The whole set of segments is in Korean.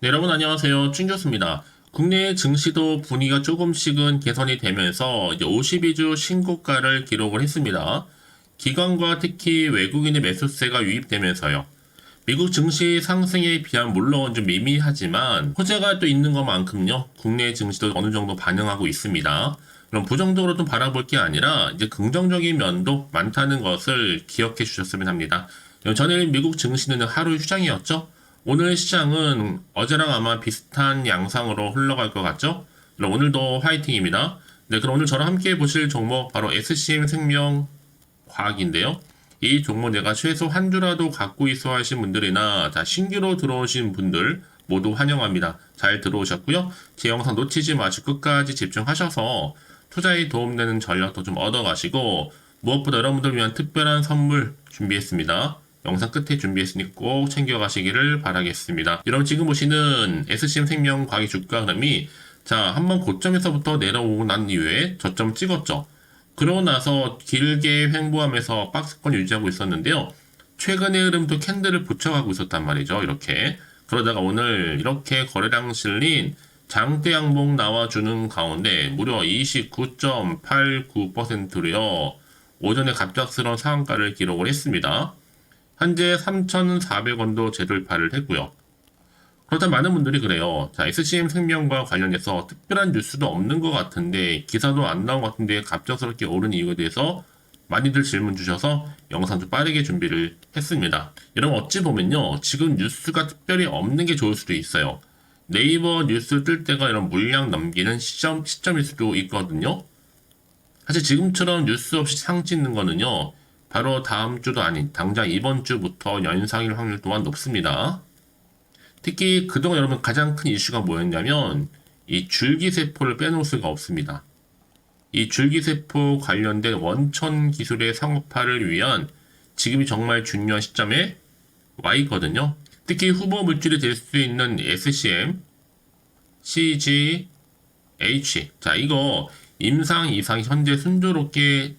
네, 여러분 안녕하세요. 춘 교수입니다. 국내 증시도 분위기가 조금씩은 개선이 되면서 이제 52주 신고가를 기록을 했습니다. 기관과 특히 외국인의 매수세가 유입되면서요. 미국 증시 상승에 비하면 물론 좀 미미하지만 호재가 또 있는 것만큼요. 국내 증시도 어느 정도 반영하고 있습니다. 그럼 부정적으로 좀 바라볼 게 아니라 이제 긍정적인 면도 많다는 것을 기억해 주셨으면 합니다. 전일 미국 증시는 하루 휴장이었죠. 오늘 시장은 어제랑 아마 비슷한 양상으로 흘러갈 것 같죠? 그럼 오늘도 화이팅입니다. 네, 그럼 오늘 저랑 함께 보실 종목 바로 SCM 생명과학인데요. 이 종목 내가 최소 한 주라도 갖고 있어 하신 분들이나 신규로 들어오신 분들 모두 환영합니다. 잘 들어오셨고요. 제 영상 놓치지 마시고 끝까지 집중하셔서 투자에 도움되는 전략도 좀 얻어가시고 무엇보다 여러분들 위한 특별한 선물 준비했습니다. 영상 끝에 준비했으니 꼭 챙겨가시기를 바라겠습니다. 여러분 지금 보시는 SCM 생명과학의 주가 흐름이 한번 고점에서부터 내려오고 난 이후에 저점 찍었죠. 그러고 나서 길게 횡보하면서 박스권 유지하고 있었는데요. 최근의 흐름도 캔들을 붙여가고 있었단 말이죠. 이렇게. 그러다가 오늘 이렇게 거래량 실린 장대 양봉 나와주는 가운데 무려 29.89%로요. 오전에 갑작스러운 상한가를 기록을 했습니다. 현재 3,400원도 재돌파를 했고요. 그렇다면 많은 분들이 그래요. SCM 생명과 관련해서 특별한 뉴스도 없는 것 같은데 기사도 안 나온 것 같은데 갑작스럽게 오른 이유에 대해서 많이들 질문 주셔서 영상 좀 빠르게 준비를 했습니다. 여러분 어찌 보면요. 지금 뉴스가 특별히 없는 게 좋을 수도 있어요. 네이버 뉴스 뜰 때가 이런 물량 넘기는 시점일 수도 있거든요. 사실 지금처럼 뉴스 없이 상 찍는 거는요. 바로 다음 주도 아닌 당장 이번 주부터 연상일 확률 또한 높습니다. 특히 그동안 여러분 가장 큰 이슈가 뭐였냐면 이 줄기세포를 빼놓을 수가 없습니다. 이 줄기세포 관련된 원천 기술의 상업화를 위한 지금이 정말 중요한 시점에 와 있거든요. 특히 후보 물질이 될 수 있는 SCM, CGH, 이거 임상 이상 현재 순조롭게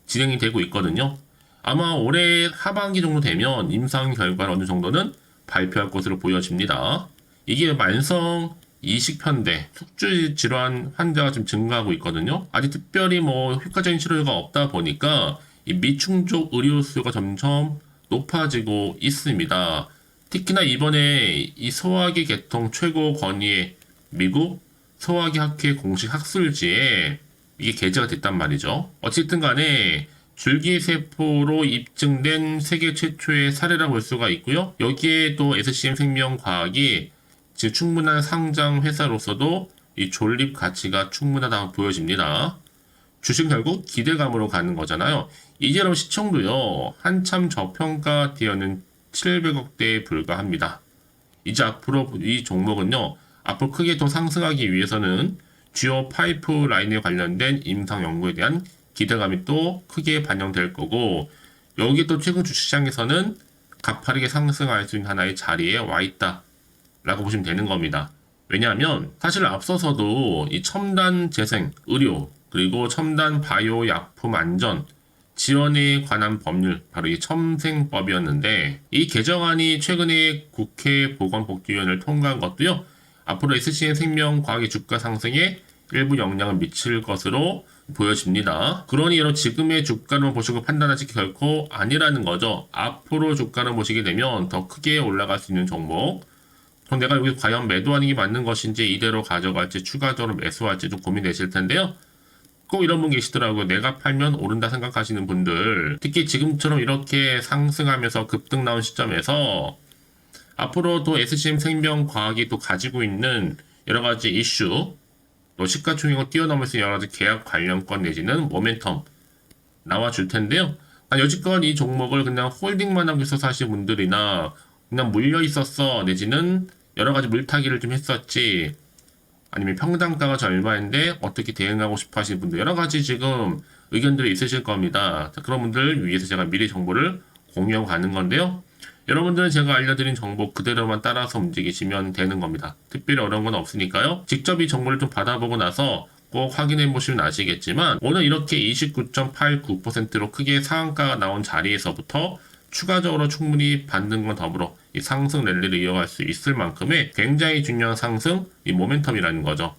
진행이 되고 있거든요. 아마 올해 하반기 정도 되면 임상 결과를 어느 정도는 발표할 것으로 보여집니다. 이게 만성 이식편대, 숙주 질환 환자가 좀 증가하고 있거든요. 아직 특별히 효과적인 치료가 없다 보니까 이 미충족 의료 수요가 점점 높아지고 있습니다. 특히나 이번에 이 소화기 개통 최고 권위의 미국 소화기 학회 공식 학술지에 이게 게재가 됐단 말이죠. 어쨌든 간에 줄기세포로 입증된 세계 최초의 사례라고 볼 수가 있고요. 여기에 또 SCM 생명과학이 지금 충분한 상장 회사로서도 이 존립 가치가 충분하다고 보여집니다. 주식 결국 기대감으로 가는 거잖아요. 이제로 시총도요. 한참 저평가되어는 700억대에 불과합니다. 이제 앞으로 이 종목은요. 앞으로 크게 더 상승하기 위해서는 주요 파이프라인에 관련된 임상 연구에 대한 기대감이 또 크게 반영될 거고 여기 또 최근 주식시장에서는 가파르게 상승할 수 있는 하나의 자리에 와 있다 라고 보시면 되는 겁니다. 왜냐하면 사실 앞서서도 이 첨단 재생, 의료 그리고 첨단 바이오 약품 안전 지원에 관한 법률 바로 이 첨생법이었는데 이 개정안이 최근에 국회 보건복지위원회를 통과한 것도요. 앞으로 SCM 생명과학의 주가 상승에 일부 영향을 미칠 것으로 보여집니다. 그러니 여러분 지금의 주가를 보시고 판단하실 게 결코 아니라는 거죠. 앞으로 주가를 보시게 되면 더 크게 올라갈 수 있는 종목. 그럼 내가 여기 과연 매도하는 게 맞는 것인지 이대로 가져갈지 추가적으로 매수할지 좀 고민되실 텐데요. 꼭 이런 분 계시더라고요. 내가 팔면 오른다 생각하시는 분들. 특히 지금처럼 이렇게 상승하면서 급등 나온 시점에서 앞으로도 SCM 생명과학이 또 가지고 있는 여러 가지 이슈 또 시가총액을 뛰어넘을 수 있는 여러 가지 계약 관련권 내지는 모멘텀 나와줄 텐데요. 난 여지껏 이 종목을 그냥 홀딩만 하고 있어서 하시는 분들이나 그냥 물려 있었어 내지는 여러 가지 물타기를 좀 했었지 아니면 평단가가 얼마인데 어떻게 대응하고 싶어 하시는 분들 여러 가지 지금 의견들이 있으실 겁니다. 그런 분들 위해서 제가 미리 정보를 공유하고 가는 건데요. 여러분들은 제가 알려드린 정보 그대로만 따라서 움직이시면 되는 겁니다. 특별히 어려운 건 없으니까요. 직접 이 정보를 좀 받아보고 나서 꼭 확인해 보시면 아시겠지만 오늘 이렇게 29.89%로 크게 상한가가 나온 자리에서부터 추가적으로 충분히 받는 건 더불어 이 상승 랠리를 이어갈 수 있을 만큼의 굉장히 중요한 상승 이 모멘텀이라는 거죠.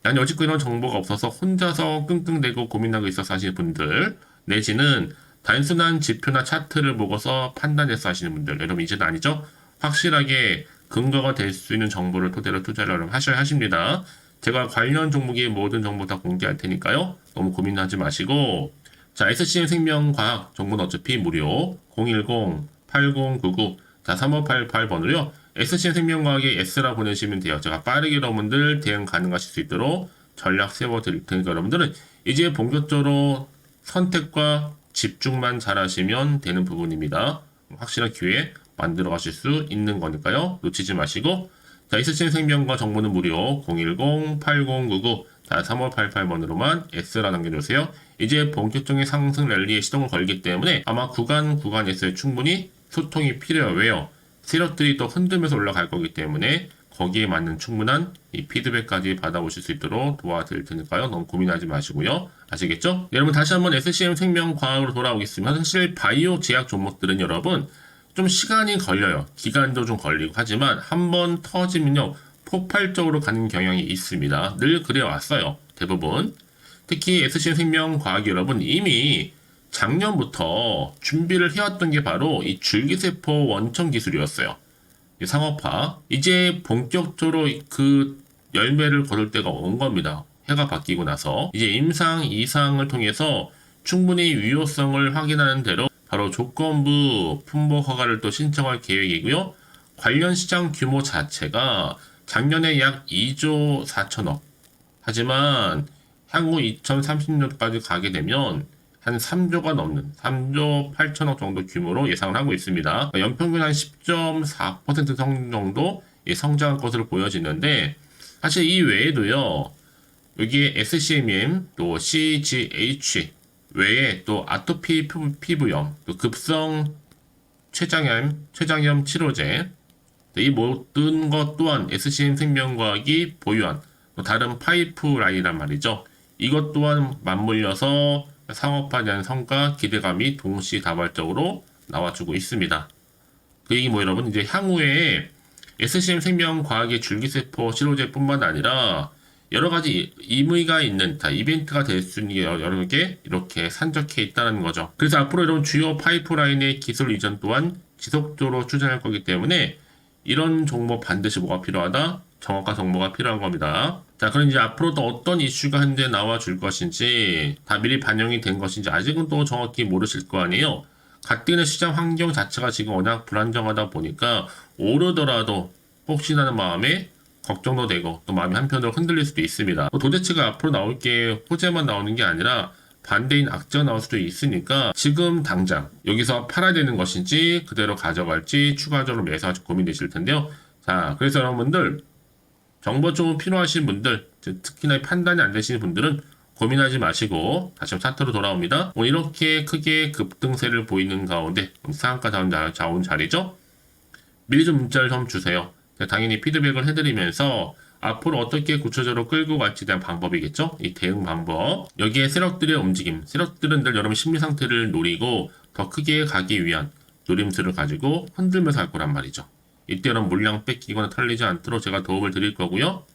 난 여지껏 이런 정보가 없어서 혼자서 끙끙대고 고민하고 있어서 하시는 분들, 내지는 단순한 지표나 차트를 보고서 판단해서 하시는 분들, 여러분 이제는 아니죠? 확실하게 근거가 될 수 있는 정보를 토대로 투자를 하셔야 하십니다. 제가 관련 종목의 모든 정보 다 공개할 테니까요. 너무 고민하지 마시고, 자, SCM 생명과학 정보는 어차피 무료 010-8099 3588번으로요. SCM 생명과학에 S라 보내시면 돼요. 제가 빠르게 여러분들 대응 가능하실 수 있도록 전략 세워드릴 테니까 여러분들은 이제 본격적으로 선택과 집중만 잘하시면 되는 부분입니다. 확실한 기회 만들어 가실 수 있는 거니까요. 놓치지 마시고, 자, SCM 생명과 정보는 무료 010-8099 3588번으로만 S라 남겨주세요. 이제 본격적인 상승 랠리에 시동을 걸기 때문에 아마 구간에서 충분히 소통이 필요해요. 왜요? 세력들이 또 흔들면서 올라갈 거기 때문에 거기에 맞는 충분한 이 피드백까지 받아보실 수 있도록 도와드릴 테니까요. 너무 고민하지 마시고요. 아시겠죠? 여러분 다시 한번 SCM 생명과학으로 돌아오겠습니다. 사실 바이오 제약 종목들은 여러분 좀 시간이 걸려요. 기간도 좀 걸리고 하지만 한번 터지면요. 폭발적으로 가는 경향이 있습니다. 늘 그래왔어요. 대부분. 특히 SCM 생명과학이 여러분 이미 작년부터 준비를 해왔던 게 바로 이 줄기세포 원천 기술이었어요. 이 상업화. 이제 본격적으로 그 열매를 거둘 때가 온 겁니다. 해가 바뀌고 나서. 이제 임상 2상을 통해서 충분히 유효성을 확인하는 대로 바로 조건부 품목 허가를 또 신청할 계획이고요. 관련 시장 규모 자체가 작년에 약 2조 4천억. 하지만 향후 2030년까지 가게 되면 한 3조가 넘는 3조 8천억 정도 규모로 예상을 하고 있습니다. 연평균 한 10.4% 정도 성장할 것으로 보여지는데 사실 이 외에도요. 여기에 SCMM 또 CGH 외에 또 아토피 피부염 또 급성 췌장염 치료제 이 모든 것 또한 SCM 생명과학이 보유한 또 다른 파이프라인이란 말이죠. 이것 또한 맞물려서 상업화에 대한 성과 기대감이 동시다발적으로 나와주고 있습니다. 그 얘기 뭐 여러분 이제 향후에 SCM 생명과학의 줄기세포 치료제뿐만 아니라 여러 가지 의미가 있는 이벤트가 될 수 있는 게 여러 개 이렇게 산적해 있다는 거죠. 그래서 앞으로 이런 주요 파이프라인의 기술 이전 또한 지속적으로 추진할 거기 때문에 이런 정보 반드시 뭐가 필요하다? 정확한 정보가 필요한 겁니다. 자, 그럼 이제 앞으로 또 어떤 이슈가 현재 나와 줄 것인지 다 미리 반영이 된 것인지 아직은 또 정확히 모르실 거 아니에요. 갓뛰는 시장 환경 자체가 지금 워낙 불안정하다 보니까 오르더라도 혹시나 하는 마음에 걱정도 되고 또 마음이 한편으로 흔들릴 수도 있습니다. 도대체가 앞으로 나올 게 호재만 나오는 게 아니라 반대인 악재가 나올 수도 있으니까 지금 당장 여기서 팔아야 되는 것인지 그대로 가져갈지 추가적으로 매수할지 고민되실 텐데요. 자, 그래서 여러분들 정보 좀 필요하신 분들 특히나 판단이 안 되시는 분들은 고민하지 마시고 다시 한번 차트로 돌아옵니다. 오늘 이렇게 크게 급등세를 보이는 가운데 상한가 자온 자리죠. 미리 좀 문자를 좀 주세요. 당연히 피드백을 해드리면서 앞으로 어떻게 구체적으로 끌고 갈지에 대한 방법이겠죠? 이 대응 방법. 여기에 세력들의 움직임. 세력들은 늘 여러분 심리 상태를 노리고 더 크게 가기 위한 노림수를 가지고 흔들면서 할 거란 말이죠. 이때 여러분 물량 뺏기거나 털리지 않도록 제가 도움을 드릴 거고요.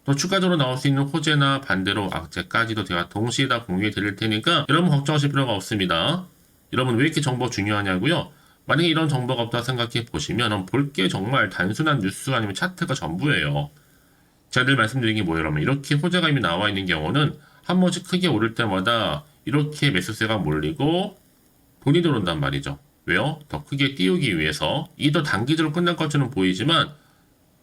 또 추가적으로 나올 수 있는 호재나 반대로 악재까지도 제가 동시에 다 공유해 드릴 테니까 여러분 걱정하실 필요가 없습니다. 여러분 왜 이렇게 정보 중요하냐고요? 만약에 이런 정보가 없다 생각해 보시면 볼 게 정말 단순한 뉴스 아니면 차트가 전부예요. 제가 늘 말씀드린 게 뭐예요? 여러분 이렇게 호재가 이미 나와 있는 경우는 한 번씩 크게 오를 때마다 이렇게 매수세가 몰리고 돈이 들어온단 말이죠. 왜요? 더 크게 띄우기 위해서 이 더 단기적으로 끝날 것처럼 보이지만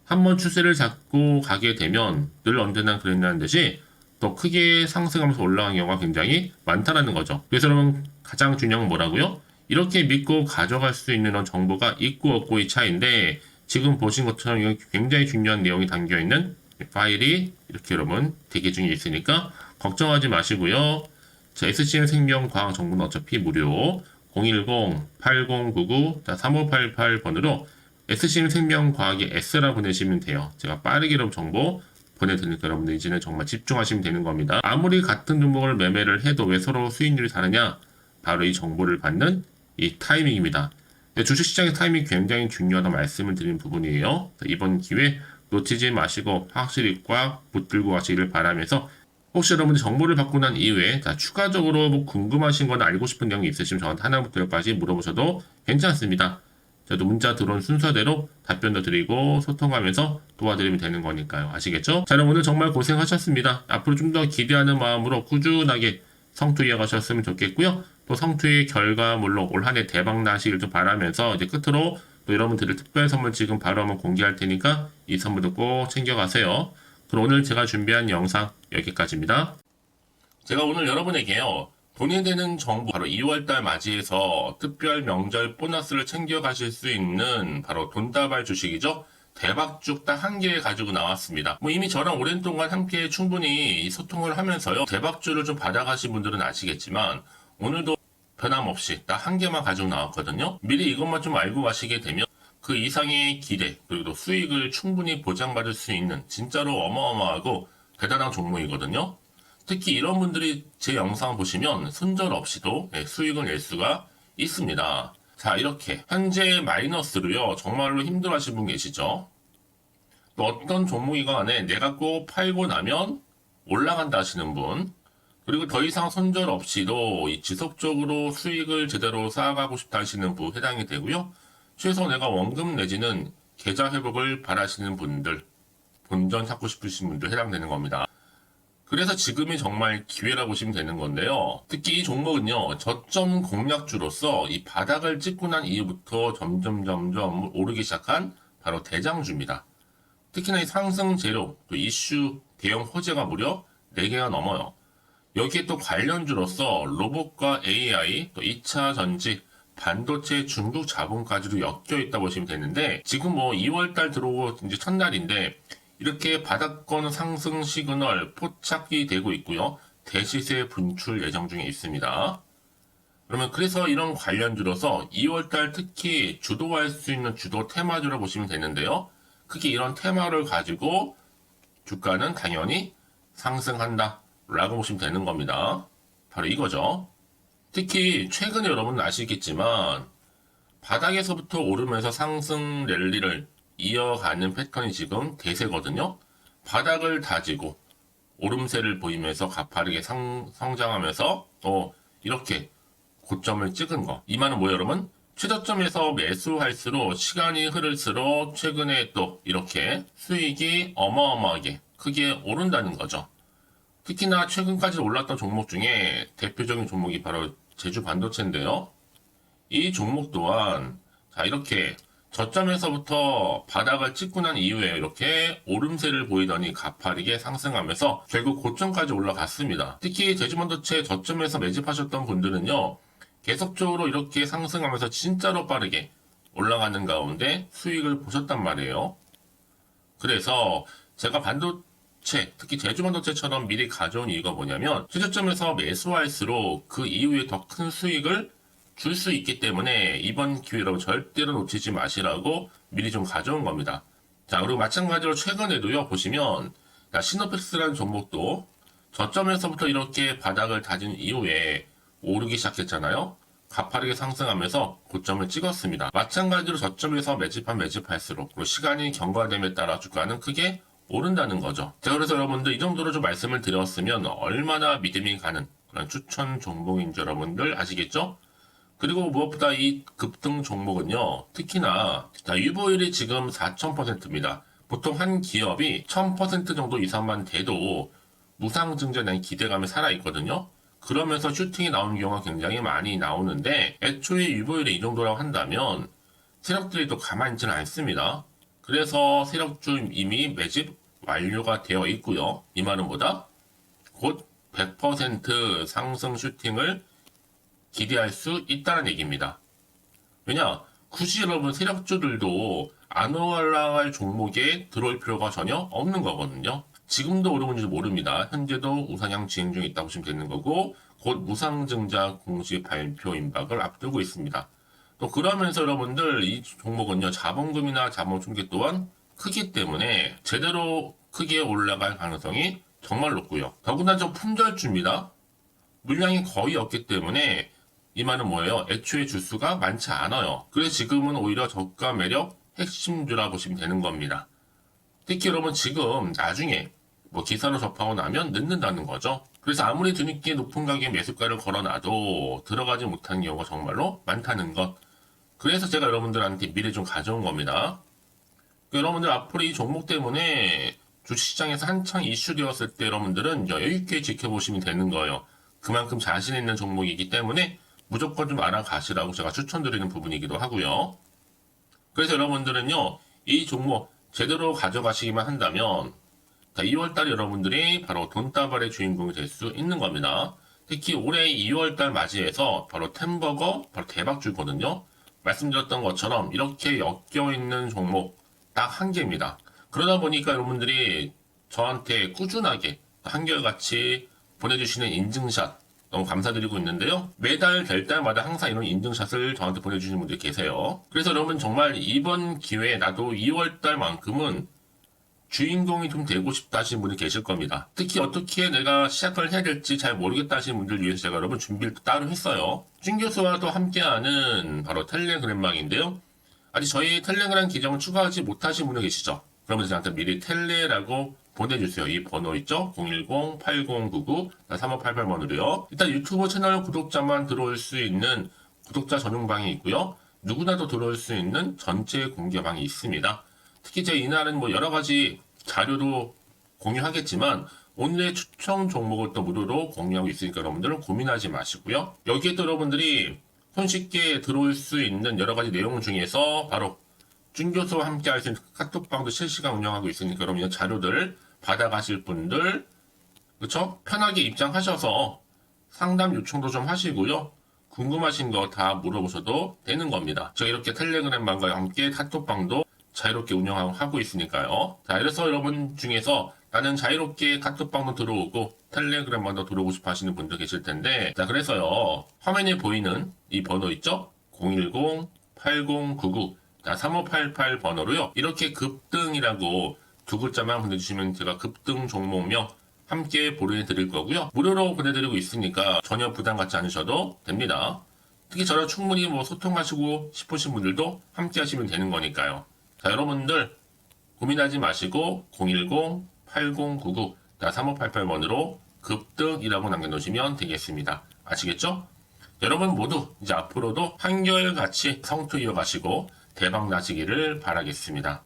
한번 추세를 잡고 가게 되면 늘 언제나 그랬냐는 듯이 더 크게 상승하면서 올라가는 경우가 굉장히 많다는 거죠. 그래서 여러분 가장 중요한 건 뭐라고요? 이렇게 믿고 가져갈 수 있는 정보가 있고 없고의 차이인데 지금 보신 것처럼 굉장히 중요한 내용이 담겨있는 파일이 이렇게 여러분 대기 중에 있으니까 걱정하지 마시고요. 자, SCM 생명과학 정보는 어차피 무료 010-8099-3588번으로 SCM 생명과학의 S라 보내시면 돼요. 제가 빠르게 여러분 정보 보내드리니까 여러분들 이제는 정말 집중하시면 되는 겁니다. 아무리 같은 종목을 매매를 해도 왜 서로 수익률이 다르냐? 바로 이 정보를 받는 이 타이밍입니다. 주식시장의 타이밍이 굉장히 중요하다고 말씀을 드린 부분이에요. 이번 기회 놓치지 마시고 확실히 꽉 붙들고 가시기를 바라면서, 혹시 여러분이 정보를 받고 난 이후에 추가적으로 뭐 궁금하신 거나 알고 싶은 내용이 있으시면 저한테 하나부터 열까지 물어보셔도 괜찮습니다. 저도 문자 들어온 순서대로 답변도 드리고 소통하면서 도와드리면 되는 거니까요. 아시겠죠? 자, 그럼 오늘 정말 고생하셨습니다. 앞으로 좀 더 기대하는 마음으로 꾸준하게 성투 이어가셨으면 좋겠고요. 또 성투의 결과물로 올 한 해 대박 나시길 좀 바라면서, 이제 끝으로 또 여러분들의 특별 선물 지금 바로 한번 공개할 테니까 이 선물도 꼭 챙겨가세요. 그럼 오늘 제가 준비한 영상 여기까지입니다. 제가 오늘 여러분에게요, 돈이 되는 정보, 바로 2월달 맞이해서 특별 명절 보너스를 챙겨가실 수 있는 바로 돈다발 주식이죠. 대박죽 딱 한 개 가지고 나왔습니다. 뭐 이미 저랑 오랜 동안 함께 충분히 소통을 하면서요, 대박주를 좀 받아가신 분들은 아시겠지만 오늘도 변함없이 딱 한 개만 가지고 나왔거든요. 미리 이것만 좀 알고 가시게 되면 그 이상의 기대, 그리고 수익을 충분히 보장받을 수 있는 진짜로 어마어마하고 대단한 종목이거든요. 특히 이런 분들이 제 영상 보시면 손절 없이도 수익을 낼 수가 있습니다. 자, 이렇게 현재 마이너스로요, 정말로 힘들어하시는 분 계시죠? 또 어떤 종목이건 간에 내가 꼭 팔고 나면 올라간다 하시는 분, 그리고 더 이상 손절 없이도 지속적으로 수익을 제대로 쌓아가고 싶다 하시는 분 해당이 되고요. 최소 내가 원금 내지는 계좌 회복을 바라시는 분들, 본전 찾고 싶으신 분들 해당되는 겁니다. 그래서 지금이 정말 기회라고 보시면 되는 건데요. 특히 이 종목은요, 저점 공략주로서 이 바닥을 찍고 난 이후부터 점점 오르기 시작한 바로 대장주입니다. 특히나 이 상승 재료, 또 이슈, 대형 호재가 무려 4개가 넘어요. 여기에 또 관련주로서 로봇과 AI, 또 2차 전지, 반도체, 중국 자본까지도 엮여 있다 보시면 되는데, 지금 뭐 2월달 들어오고 이제 첫날인데 이렇게 바닥권 상승 시그널 포착이 되고 있고요. 대시세 분출 예정 중에 있습니다. 그러면 그래서 이런 관련주로서 2월달 특히 주도할 수 있는 주도 테마주로 보시면 되는데요. 크게 이런 테마를 가지고 주가는 당연히 상승한다 라고 보시면 되는 겁니다. 바로 이거죠. 특히 최근에 여러분은 아시겠지만 바닥에서부터 오르면서 상승 랠리를 이어가는 패턴이 지금 대세거든요. 바닥을 다지고 오름세를 보이면서 가파르게 성장하면서 또 이렇게 고점을 찍은 거. 이 말은 뭐예요, 여러분? 최저점에서 매수할수록 시간이 흐를수록 최근에 또 이렇게 수익이 어마어마하게 크게 오른다는 거죠. 특히나 최근까지 올랐던 종목 중에 대표적인 종목이 바로 제주 반도체인데요. 이 종목 또한 자, 이렇게 저점에서부터 바닥을 찍고 난 이후에 이렇게 오름세를 보이더니 가파르게 상승하면서 결국 고점까지 올라갔습니다. 특히 제주반도체 저점에서 매집하셨던 분들은요, 계속적으로 이렇게 상승하면서 진짜로 빠르게 올라가는 가운데 수익을 보셨단 말이에요. 그래서 제가 반도체, 특히 제주반도체처럼 미리 가져온 이유가 뭐냐면, 최저점에서 매수할수록 그 이후에 더 큰 수익을 줄 수 있기 때문에 이번 기회로 절대로 놓치지 마시라고 미리 좀 가져온 겁니다. 자, 그리고 마찬가지로 최근에도요, 보시면 시노펙스라는 종목도 저점에서부터 이렇게 바닥을 다진 이후에 오르기 시작했잖아요. 가파르게 상승하면서 고점을 찍었습니다. 마찬가지로 저점에서 매집할수록 그리고 시간이 경과됨에 따라 주가는 크게 오른다는 거죠. 자, 그래서 여러분들 이 정도로 좀 말씀을 드렸으면 얼마나 믿음이 가는 그런 추천 종목인 줄 여러분들 아시겠죠? 그리고 무엇보다 이 급등 종목은요, 특히나 유보율이 지금 4000%입니다. 보통 한 기업이 1000% 정도 이상만 돼도 무상증자에 대한 기대감이 살아있거든요. 그러면서 슈팅이 나오는 경우가 굉장히 많이 나오는데, 애초에 유보율이 이 정도라고 한다면 세력들이 또 가만히 있지는 않습니다. 그래서 세력주 이미 매집 완료가 되어 있고요. 이 말은 뭐다? 곧 100% 상승 슈팅을 기대할 수 있다는 얘기입니다. 왜냐? 굳이 여러분 세력주들도 안 올라갈 종목에 들어올 필요가 전혀 없는 거거든요. 지금도 오르는지 모릅니다. 현재도 우상향 진행 중에 있다고 보시면 되는 거고, 곧 무상증자 공식 발표 임박을 앞두고 있습니다. 또 그러면서 여러분들 이 종목은요, 자본금이나 자본 충격 또한 크기 때문에 제대로 크게 올라갈 가능성이 정말 높고요. 더구나 좀 품절주입니다. 물량이 거의 없기 때문에 이 말은 뭐예요? 애초에 주수가 많지 않아요. 그래서 지금은 오히려 저가 매력 핵심주라 보시면 되는 겁니다. 특히 여러분 지금 나중에 뭐 기사로 접하고 나면 늦는다는 거죠. 그래서 아무리 뒤늦게 높은 가격의 매수가를 걸어놔도 들어가지 못한 경우가 정말로 많다는 것. 그래서 제가 여러분들한테 미리 좀 가져온 겁니다. 여러분들 앞으로 이 종목 때문에 주식시장에서 한창 이슈되었을 때 여러분들은 여유있게 지켜보시면 되는 거예요. 그만큼 자신 있는 종목이기 때문에 무조건 좀 알아가시라고 제가 추천드리는 부분이기도 하고요. 그래서 여러분들은요, 이 종목 제대로 가져가시기만 한다면 2월달에 여러분들이 바로 돈다발의 주인공이 될 수 있는 겁니다. 특히 올해 2월달 맞이해서 바로 템버거 바로 대박주거든요. 말씀드렸던 것처럼 이렇게 엮여있는 종목 딱 한 개입니다. 그러다 보니까 여러분들이 저한테 꾸준하게 한결같이 보내주시는 인증샷 너무 감사드리고 있는데요. 매달 될 때마다 항상 이런 인증샷을 저한테 보내주시는 분들이 계세요. 그래서 여러분 정말 이번 기회에 나도 2월달만큼은 주인공이 좀 되고 싶다 하시는 분이 계실 겁니다. 특히 어떻게 내가 시작을 해야 될지 잘 모르겠다 하시는 분들 위해서 제가 여러분 준비를 따로 했어요. 준 교수와도 함께하는 바로 텔레그램방인데요. 아직 저희 텔레그램 계정을 추가하지 못하신 분이 계시죠? 그러면 저한테 미리 텔레라고 보내주세요. 이 번호 있죠? 010-8099-3588번으로요. 일단 유튜브 채널 구독자만 들어올 수 있는 구독자 전용방이 있고요. 누구나도 들어올 수 있는 전체 공개방이 있습니다. 특히 제 이날은 뭐 여러 가지 자료도 공유하겠지만 오늘의 추천 종목을 또 무료로 공유하고 있으니까 여러분들은 고민하지 마시고요. 여기에 또 여러분들이 손쉽게 들어올 수 있는 여러 가지 내용 중에서 바로 준교수와 함께 할 수 있는 카톡방도 실시간 운영하고 있으니까 여러분 이 자료들 받아가실 분들 그쵸? 편하게 입장하셔서 상담 요청도 좀 하시고요. 궁금하신 거 다 물어보셔도 되는 겁니다. 제가 이렇게 텔레그램방과 함께 카톡방도 자유롭게 운영하고 있으니까요. 자, 그래서 여러분 중에서 나는 자유롭게 카톡방도 들어오고 텔레그램방도 들어오고 싶어 하시는 분들 계실 텐데, 자, 그래서요. 화면에 보이는 이 번호 있죠? 010-8099-3588 번호로요. 이렇게 급등이라고 두 글자만 보내주시면 제가 급등 종목명 함께 보내드릴 거고요. 무료로 보내드리고 있으니까 전혀 부담 갖지 않으셔도 됩니다. 특히 저랑 충분히 뭐 소통하시고 싶으신 분들도 함께 하시면 되는 거니까요. 자, 여러분들 고민하지 마시고 010-8099-3588번으로 급등이라고 남겨놓으시면 되겠습니다. 아시겠죠? 여러분 모두 이제 앞으로도 한결같이 성투 이어가시고 대박 나시기를 바라겠습니다.